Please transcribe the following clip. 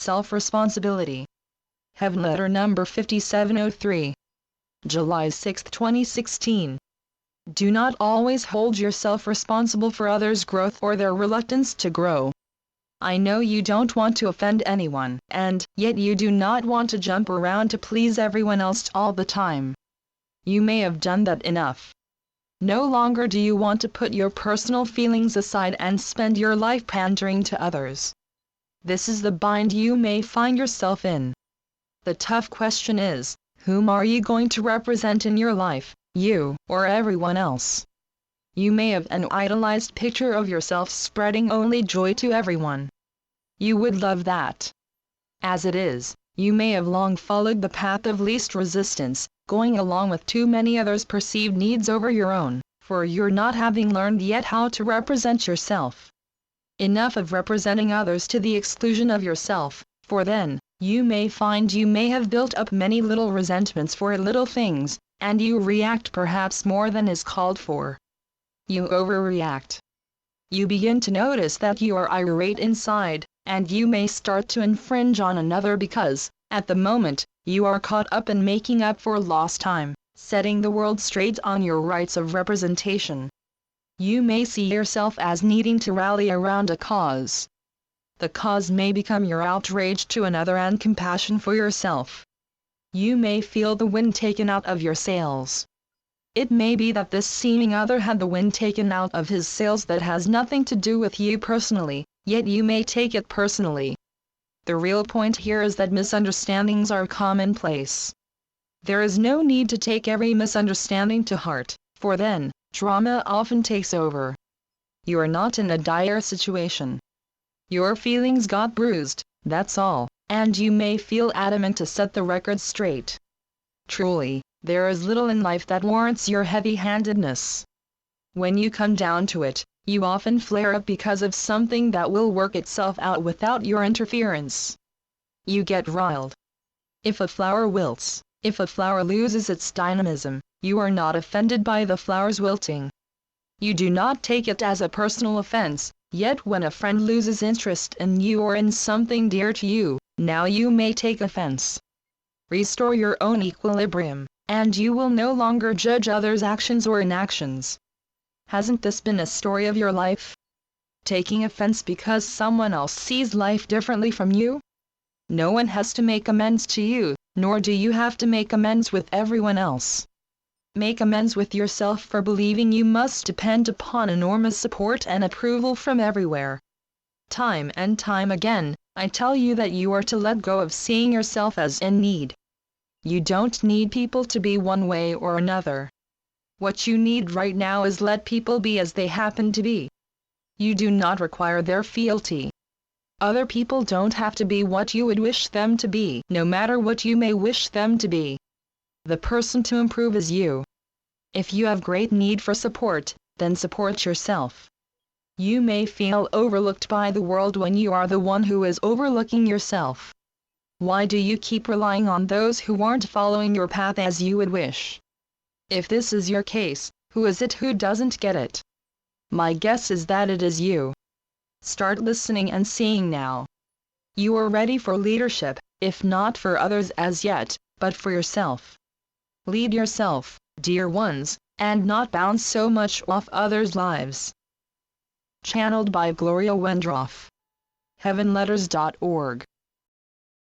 Self-responsibility. Heavenletter number 5703. July 6, 2016. Do not always hold yourself responsible for others' growth or their reluctance to grow. I know you don't want to offend anyone, and yet you do not want to jump around to please everyone else all the time. You may have done that enough. No longer do you want to put your personal feelings aside and spend your life pandering to others. This is the bind you may find yourself in. The tough question is, whom are you going to represent in your life, you or everyone else? You may have an idolized picture of yourself spreading only joy to everyone. You would love that. As it is, you may have long followed the path of least resistance, going along with too many others' perceived needs over your own, for you're not having learned yet how to represent yourself. Enough of representing others to the exclusion of yourself, for then, you may find you may have built up many little resentments for little things, and you react perhaps more than is called for. You overreact. You begin to notice that you are irate inside, and you may start to infringe on another because, at the moment, you are caught up in making up for lost time, setting the world straight on your rights of representation. You may see yourself as needing to rally around a cause. The cause may become your outrage to another and compassion for yourself. You may feel the wind taken out of your sails. It may be that this seeming other had the wind taken out of his sails that has nothing to do with you personally, yet you may take it personally. The real point here is that misunderstandings are commonplace. There is no need to take every misunderstanding to heart, for then, drama often takes over. You are not in a dire situation. Your feelings got bruised, that's all, and you may feel adamant to set the record straight. Truly, there is little in life that warrants your heavy-handedness. When you come down to it, you often flare up because of something that will work itself out without your interference. You get riled. If a flower wilts, if a flower loses its dynamism, you are not offended by the flower's wilting. You do not take it as a personal offense, yet when a friend loses interest in you or in something dear to you, now you may take offense. Restore your own equilibrium, and you will no longer judge others' actions or inactions. Hasn't this been a story of your life? Taking offense because someone else sees life differently from you? No one has to make amends to you, nor do you have to make amends with everyone else. Make amends with yourself for believing you must depend upon enormous support and approval from everywhere. Time and time again, I tell you that you are to let go of seeing yourself as in need. You don't need people to be one way or another. What you need right now is let people be as they happen to be. You do not require their fealty. Other people don't have to be what you would wish them to be, no matter what you may wish them to be. The person to improve is you. If you have great need for support, then support yourself. You may feel overlooked by the world when you are the one who is overlooking yourself. Why do you keep relying on those who aren't following your path as you would wish? If this is your case, who is it who doesn't get it? My guess is that it is you. Start listening and seeing now. You are ready for leadership, if not for others as yet, but for yourself. Lead yourself, dear ones, and not bounce so much off others' lives. Channeled by Gloria Wendroff. Heavenletters.org